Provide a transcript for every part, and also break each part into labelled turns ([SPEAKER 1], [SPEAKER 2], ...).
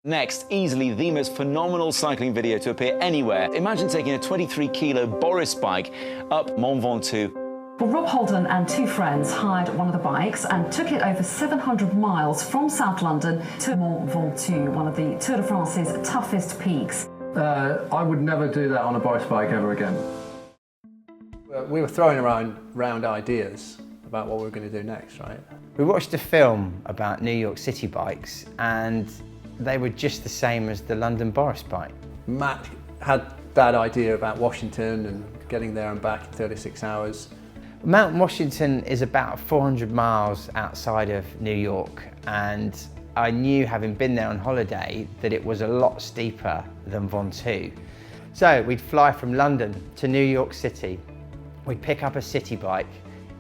[SPEAKER 1] Next, easily the most phenomenal cycling video to appear anywhere. Imagine taking a 23-kilo Boris bike up Mont Ventoux.
[SPEAKER 2] Well, Rob Holden and two friends hired one of the bikes and took it over 700 miles from South London to Mont Ventoux, one of the Tour de France's toughest peaks.
[SPEAKER 3] I would never do that on a Boris bike ever again. We were throwing around ideas about what we were going to do next, right?
[SPEAKER 4] We watched a film about New York City bikes and they were just the same as the London Boris bike.
[SPEAKER 3] Matt had that idea about Washington and getting there and back in 36 hours.
[SPEAKER 4] Mount Washington is about 400 miles outside of New York, and I knew, having been there on holiday, that it was a lot steeper than Ventoux. So we'd fly from London to New York City, we'd pick up a Citibike,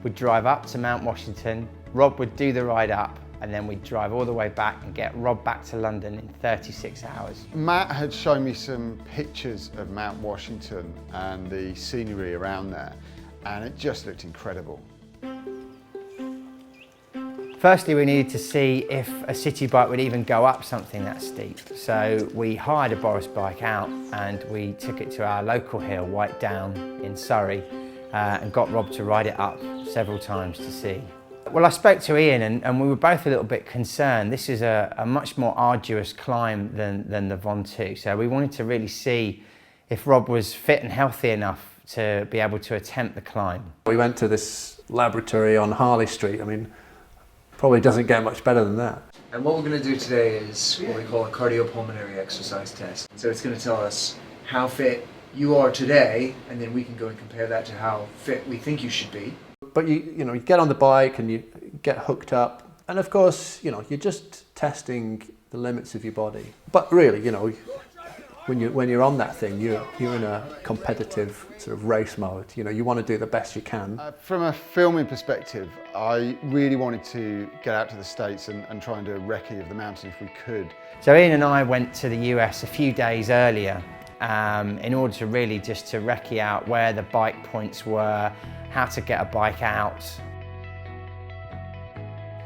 [SPEAKER 4] we'd drive up to Mount Washington, Rob would do the ride up, and then we'd drive all the way back and get Rob back to London in 36 hours.
[SPEAKER 5] Matt had shown me some pictures of Mount Washington and the scenery around there, and it just looked incredible.
[SPEAKER 4] Firstly, we needed to see if a city bike would even go up something that steep. So we hired a Boris bike out and we took it to our local hill, White Down in Surrey, and got Rob to ride it up several times to see. Well, I spoke to Ian and we were both a little bit concerned. This is a much more arduous climb than the Ventoux. So we wanted to really see if Rob was fit and healthy enough to be able to attempt the climb.
[SPEAKER 3] We went to this laboratory on Harley Street. I mean, probably doesn't get much better than that.
[SPEAKER 6] And what we're going to do today is what we call a cardiopulmonary exercise test. So it's going to tell us how fit you are today, and then we can go and compare that to how fit we think you should be.
[SPEAKER 3] But you get on the bike and you get hooked up, and of course, you're just testing the limits of your body. But really, when you're on that thing, you're in a competitive sort of race mode. You want to do the best you can.
[SPEAKER 5] From a filming perspective, I really wanted to get out to the States and try and do a recce of the mountain if we could.
[SPEAKER 4] So Ian and I went to the US a few days earlier in order to really just to recce out where the bike points were, how to get a bike out,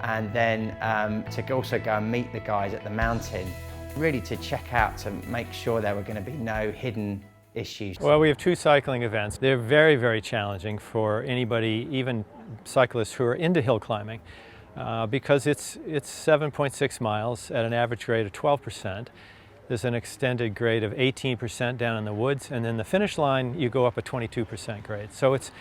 [SPEAKER 4] and then to also go and meet the guys at the mountain, really to check out to make sure there were going to be no hidden issues.
[SPEAKER 7] Well, we have two cycling events. They're very, very challenging for anybody, even cyclists who are into hill climbing, because it's 7.6 miles at an average grade of 12%. There's an extended grade of 18% down in the woods, and then the finish line you go up a 22% grade. So it's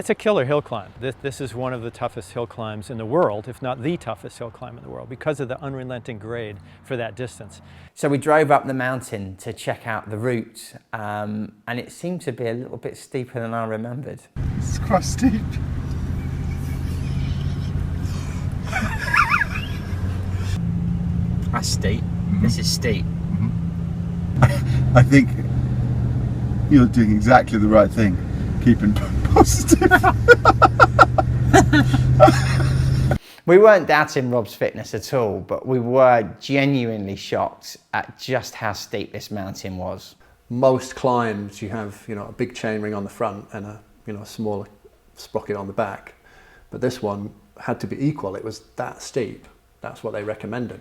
[SPEAKER 7] a killer hill climb. This is one of the toughest hill climbs in the world, if not the toughest hill climb in the world, because of the unrelenting grade for that distance.
[SPEAKER 4] So we drove up the mountain to check out the route, and it seemed to be a little bit steeper than I remembered.
[SPEAKER 5] It's quite steep.
[SPEAKER 4] That's steep. This is steep.
[SPEAKER 8] I think you're doing exactly the right thing, keeping positive.
[SPEAKER 4] We weren't doubting Rob's fitness at all, but we were genuinely shocked at just how steep this mountain was.
[SPEAKER 3] Most climbs, you have a big chainring on the front and a smaller sprocket on the back, but this one had to be equal. It was that steep. That's what they recommended.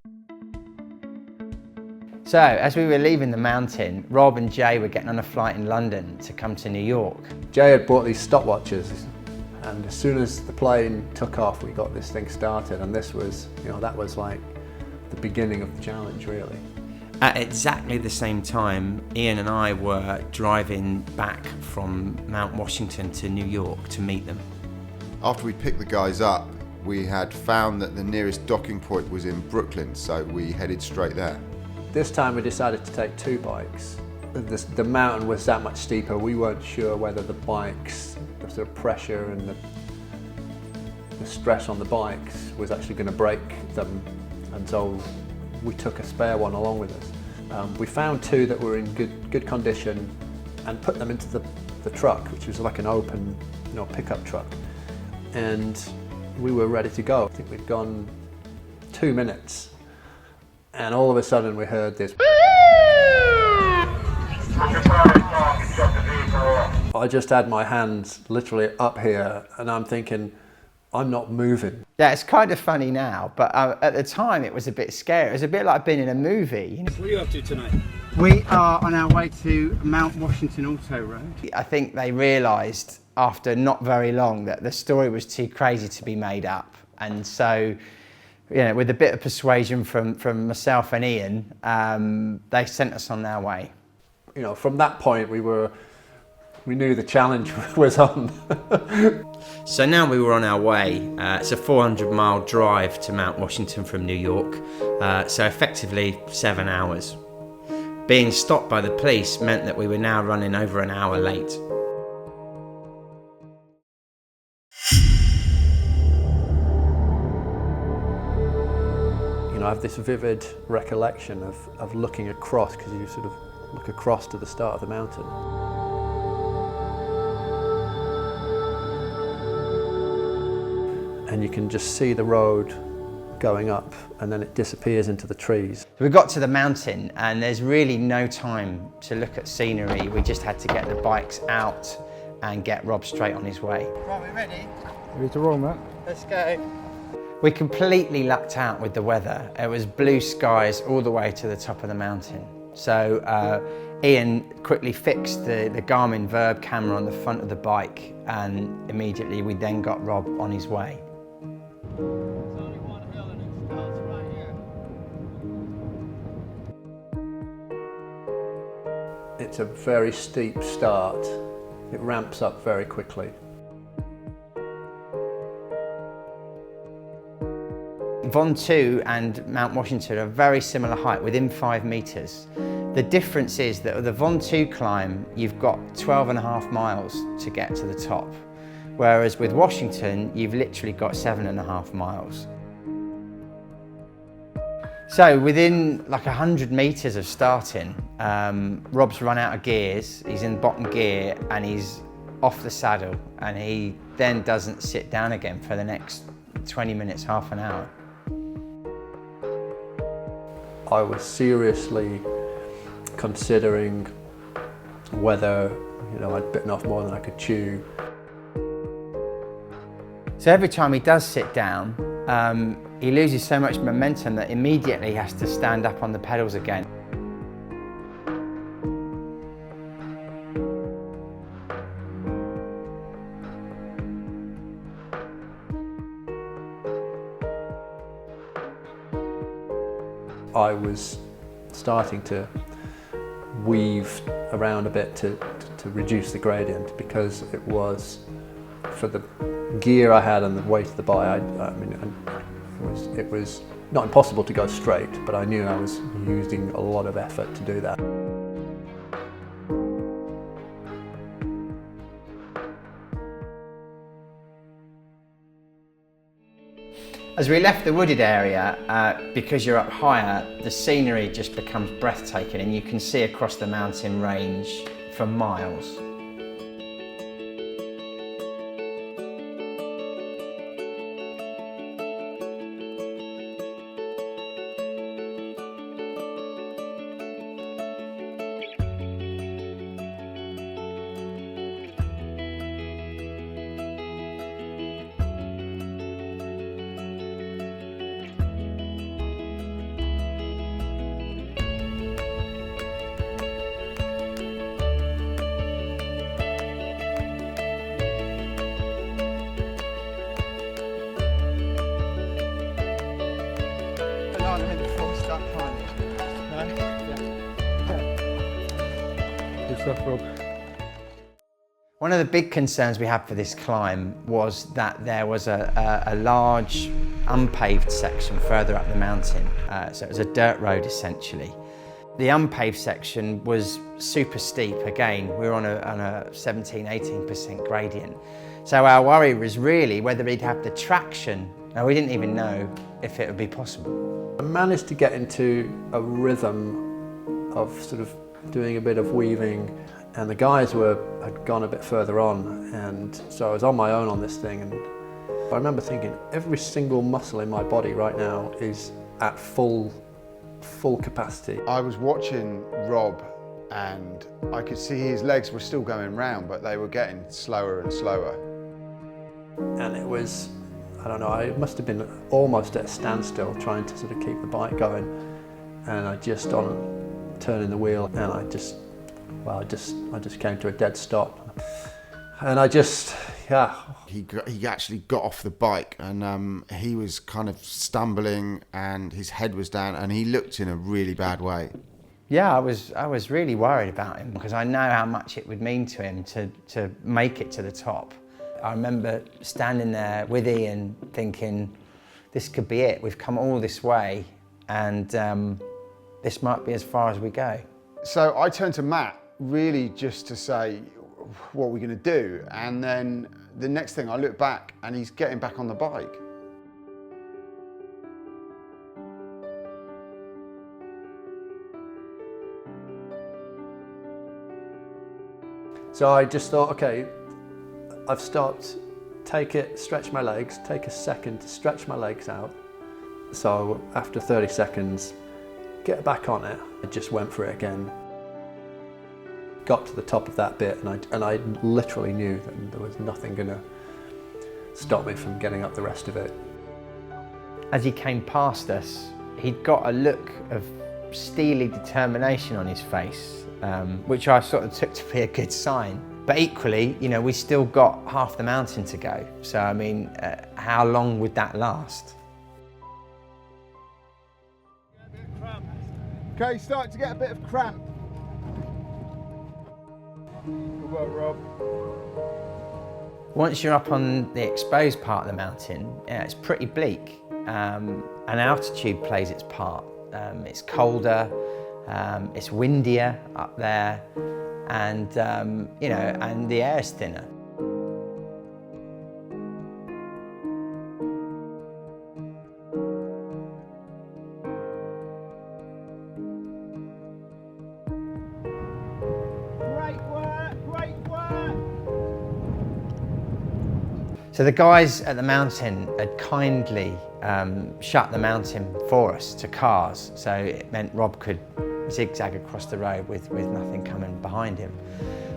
[SPEAKER 4] So, as we were leaving the mountain, Rob and Jay were getting on a flight in London to come to New York.
[SPEAKER 3] Jay had bought these stopwatches, and as soon as the plane took off, we got this thing started, and this was, that was like the beginning of the challenge, really.
[SPEAKER 4] At exactly the same time, Ian and I were driving back from Mount Washington to New York to meet them.
[SPEAKER 8] After we picked the guys up, we had found that the nearest docking point was in Brooklyn, so we headed straight there.
[SPEAKER 3] This time we decided to take two bikes. The mountain was that much steeper, we weren't sure whether the bikes, the sort of pressure and the stress on the bikes was actually going to break them, and so we took a spare one along with us. We found two that were in good condition and put them into the truck, which was like an open pickup truck, and we were ready to go. I think we'd gone 2 minutes, and all of a sudden we heard this. I just had my hands literally up here, and I'm thinking, I'm not moving.
[SPEAKER 4] Yeah, it's kind of funny now, but at the time it was a bit scary. It was a bit like being in a movie. You know?
[SPEAKER 9] What are you up to tonight?
[SPEAKER 10] We are on our way to Mount Washington Auto Road.
[SPEAKER 4] I think they realised after not very long that the story was too crazy to be made up. And so, you know, with a bit of persuasion from myself and Ian, they sent us on our way.
[SPEAKER 3] You know, from that point we knew the challenge was on.
[SPEAKER 4] So now we were on our way. It's a 400-mile drive to Mount Washington from New York, so effectively 7 hours. Being stopped by the police meant that we were now running over an hour late.
[SPEAKER 3] You know, I have this vivid recollection of looking across, because you sort of look across to the start of the mountain. And you can just see the road going up, and then it disappears into the trees.
[SPEAKER 4] We got to the mountain and there's really no time to look at scenery. We just had to get the bikes out and get Rob straight on his way.
[SPEAKER 10] Right, we ready?
[SPEAKER 9] Ready to roll, Matt?
[SPEAKER 10] Let's go.
[SPEAKER 4] We completely lucked out with the weather. It was blue skies all the way to the top of the mountain. So Ian quickly fixed the Garmin Verb camera on the front of the bike, and immediately we then got Rob on his way.
[SPEAKER 3] It's a very steep start. It ramps up very quickly.
[SPEAKER 4] Von 2 and Mount Washington are very similar height, within 5 metres. The difference is that with the Von 2 climb, you've got 12.5 miles to get to the top, whereas with Washington, you've literally got 7.5 miles. So within like 100 metres of starting, Rob's run out of gears, he's in bottom gear and he's off the saddle, and he then doesn't sit down again for the next 20 minutes, half an hour.
[SPEAKER 3] I was seriously considering whether, you know, I'd bitten off more than I could chew.
[SPEAKER 4] So every time he does sit down, he loses so much momentum that immediately he has to stand up on the pedals again.
[SPEAKER 3] I was starting to weave around a bit to reduce the gradient, because it was, for the gear I had and the weight of the bike, it was not impossible to go straight, but I knew I was using a lot of effort to do that.
[SPEAKER 4] As we left the wooded area, because you're up higher, the scenery just becomes breathtaking and you can see across the mountain range for miles.
[SPEAKER 9] Good stuff, Rob.
[SPEAKER 4] One of the big concerns we had for this climb was that there was a large unpaved section further up the mountain. So it was a dirt road essentially. The unpaved section was super steep. Again, we were on a 17–18% gradient. So our worry was really whether he'd have the traction. Now, we didn't even know if it would be possible.
[SPEAKER 3] I managed to get into a rhythm of sort of doing a bit of weaving, and the guys had gone a bit further on, and so I was on my own on this thing, and I remember thinking every single muscle in my body right now is at full capacity.
[SPEAKER 5] I was watching Rob and I could see his legs were still going round, but they were getting slower and slower.
[SPEAKER 3] And it was I don't know, I must have been almost at a standstill trying to sort of keep the bike going, and I just on turning the wheel, and I just came to a dead stop, and I just, yeah.
[SPEAKER 8] He actually got off the bike, and he was kind of stumbling, and his head was down, and he looked in a really bad way.
[SPEAKER 4] Yeah, I was really worried about him because I know how much it would mean to him to make it to the top. I remember standing there with Ian thinking, this could be it. We've come all this way, and this might be as far as we go.
[SPEAKER 5] So I turned to Matt really just to say, what are we going to do? And then the next thing I look back and he's getting back on the bike.
[SPEAKER 3] So I just thought, okay, I've stopped, take it, stretch my legs, take a second to stretch my legs out. So after 30 seconds, get back on it. I just went for it again. Got to the top of that bit, and I literally knew that there was nothing gonna stop me from getting up the rest of it.
[SPEAKER 4] As he came past us, he'd got a look of steely determination on his face, which I sort of took to be a good sign. But equally, you know, we still got half the mountain to go. So, I mean, how long would that last?
[SPEAKER 5] Okay, start to get a bit of cramp. Good work, Rob.
[SPEAKER 4] Once you're up on the exposed part of the mountain, it's pretty bleak, and altitude plays its part. It's colder, it's windier up there, and you know, and the air is thinner. So the guys at the mountain had kindly shut the mountain for us to cars, so it meant Rob could zigzag across the road with nothing coming behind him.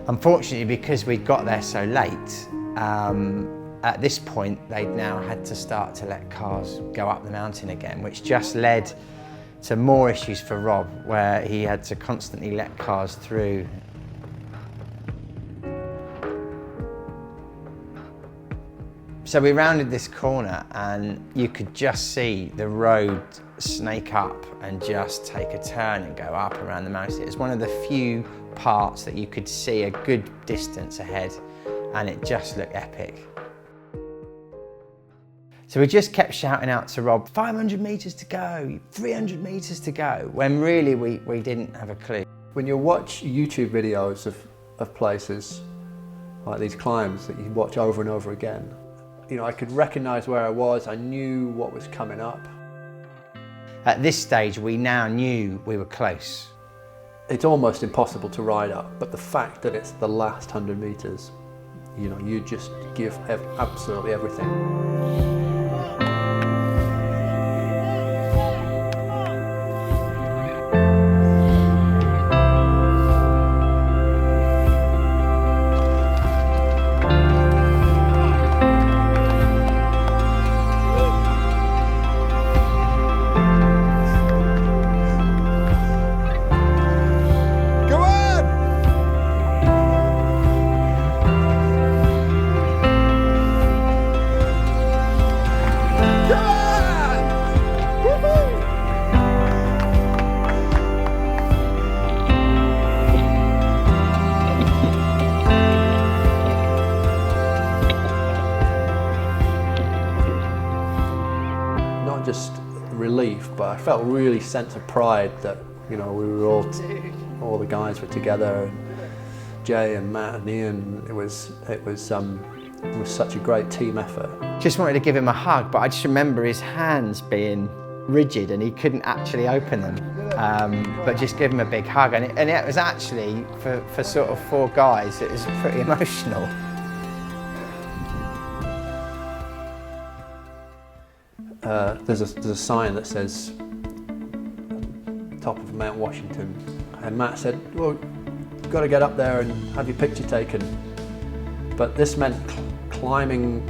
[SPEAKER 4] Unfortunately, because we'd got there so late, at this point they'd now had to start to let cars go up the mountain again, which just led to more issues for Rob, where he had to constantly let cars through. So we rounded this corner and you could just see the road snake up and just take a turn and go up around the mountain. It was one of the few parts that you could see a good distance ahead, and it just looked epic. So we just kept shouting out to Rob, 500 metres to go, 300 metres to go, when really we didn't have a clue.
[SPEAKER 3] When you watch YouTube videos of places like these climbs that you watch over and over again, you know, I could recognise where I was, I knew what was coming up.
[SPEAKER 4] At this stage, we now knew we were close.
[SPEAKER 3] It's almost impossible to ride up, but the fact that it's the last 100 metres, you know, you just give absolutely everything. Just relief, but I felt really sense of pride that, you know, we were all the guys were together, and Jay and Matt and Ian. It was such a great team effort.
[SPEAKER 4] Just wanted to give him a hug, but I just remember his hands being rigid and he couldn't actually open them. But just give him a big hug, and it was actually for sort of four guys, it was pretty emotional.
[SPEAKER 3] There's a sign that says top of Mount Washington, and Matt said, well, you've got to get up there and have your picture taken. But this meant climbing,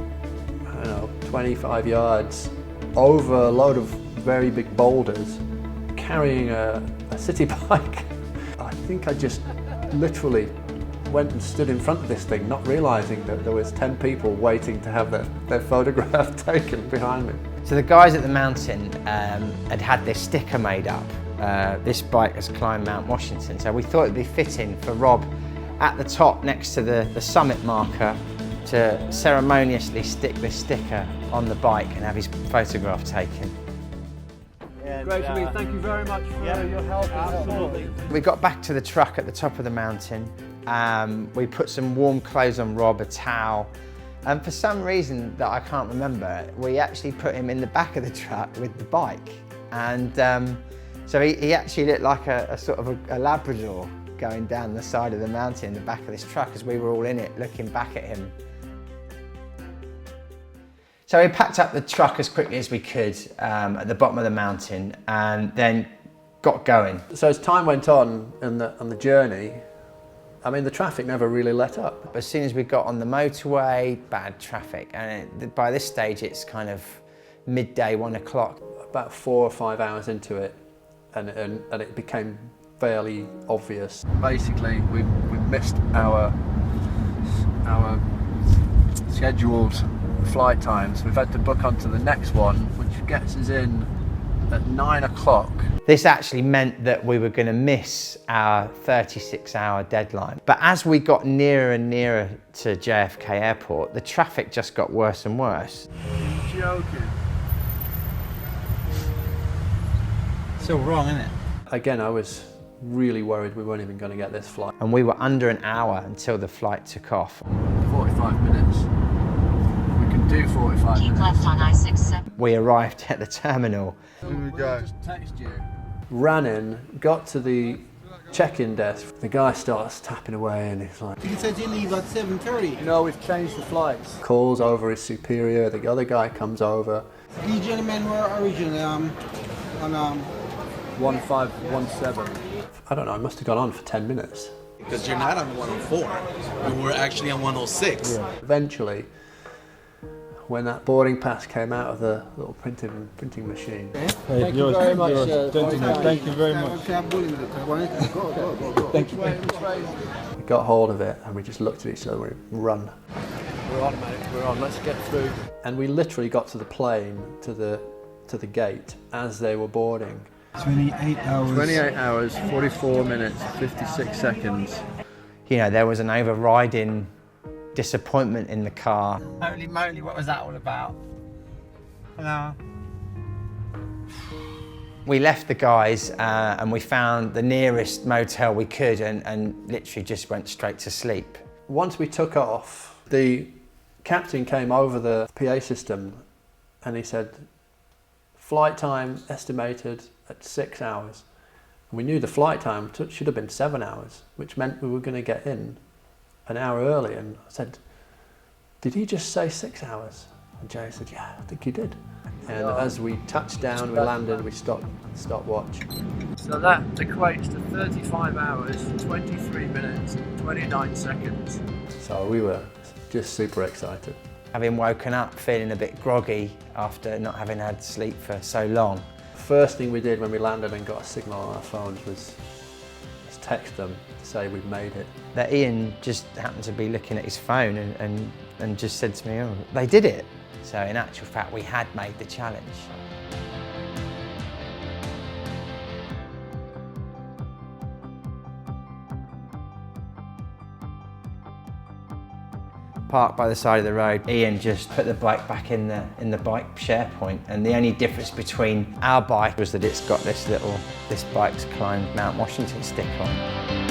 [SPEAKER 3] I don't know, 25 yards over a load of very big boulders, carrying a Citibike. I think I just literally went and stood in front of this thing, not realising that there was 10 people waiting to have their photograph taken behind me.
[SPEAKER 4] So the guys at the mountain had this sticker made up. This bike has climbed Mount Washington, so we thought it'd be fitting for Rob at the top next to the summit marker to ceremoniously stick this sticker on the bike and have his photograph taken.
[SPEAKER 3] Great to meet you. Thank you very much for your help. Absolutely.
[SPEAKER 4] We got back to the truck at the top of the mountain. We put some warm clothes on Rob, a towel, and for some reason that I can't remember, we actually put him in the back of the truck with the bike. And so he actually looked like a sort of a Labrador going down the side of the mountain in the back of this truck as we were all in it looking back at him. So we packed up the truck as quickly as we could at the bottom of the mountain and then got going.
[SPEAKER 3] So as time went on the journey, I mean, the traffic never really let up.
[SPEAKER 4] As soon as we got on the motorway, bad traffic. And by this stage, it's kind of midday, 1 o'clock.
[SPEAKER 3] About 4 or 5 hours into it, and it became fairly obvious. Basically, we missed our scheduled flight times. We've had to book onto the next one, which gets us in at 9 o'clock.
[SPEAKER 4] This actually meant that we were going to miss our 36-hour deadline. But as we got nearer and nearer to JFK Airport, the traffic just got worse and worse.
[SPEAKER 3] You're joking.
[SPEAKER 10] Still wrong, isn't it?
[SPEAKER 3] Again, I was really worried we weren't even going to get this flight.
[SPEAKER 4] And we were under an hour until the flight took off.
[SPEAKER 3] 45 minutes. We can do 45 minutes.
[SPEAKER 11] Left on I-67.
[SPEAKER 4] We arrived at the terminal.
[SPEAKER 5] Here we go.
[SPEAKER 3] Text you. Ran in, got to the check-in desk. The guy starts tapping away and he's like,
[SPEAKER 10] He said you leave at 7:30.
[SPEAKER 3] no, we've changed the flights. Calls over his superior, the other guy comes over.
[SPEAKER 10] These gentlemen were originally on
[SPEAKER 3] 1517. I don't know, it must have gone on for 10 minutes.
[SPEAKER 12] Because you're not on 104, we were actually on 106.
[SPEAKER 3] Yeah. Eventually, when that boarding pass came out of the little printing machine.
[SPEAKER 9] Thank you very much, gentlemen. Thank you very much. Thank you.
[SPEAKER 3] We got hold of it and we just looked at each other and we run. We're on, mate, we're on, let's get through. And we literally got to the plane, to the gate, as they were boarding.
[SPEAKER 9] 28 hours.
[SPEAKER 3] 28 hours, 44 minutes, 56 seconds.
[SPEAKER 4] You know, there was an overriding disappointment in the car.
[SPEAKER 10] Holy moly, what was that all about? Hello.
[SPEAKER 4] We left the guys and we found the nearest motel we could and literally just went straight to sleep.
[SPEAKER 3] Once we took off, the captain came over the PA system and he said, flight time estimated at 6 hours. And we knew the flight time should have been 7 hours, which meant we were going to get in an hour early. And I said, did he just say 6 hours? And Jay said, yeah, I think he did. And as we touched down, we landed, we stopped watch. So that equates to 35 hours, 23 minutes, 29 seconds. So we were just super excited.
[SPEAKER 4] Having woken up feeling a bit groggy after not having had sleep for so long.
[SPEAKER 3] First thing we did when we landed and got a signal on our phones was text them to say we've made it.
[SPEAKER 4] That Ian just happened to be looking at his phone and just said to me, oh, they did it. So in actual fact, we had made the challenge. Parked by the side of the road, Ian just put the bike back in the bike share point, and the only difference between our bike was that it's got this bike's climbed Mount Washington stick on.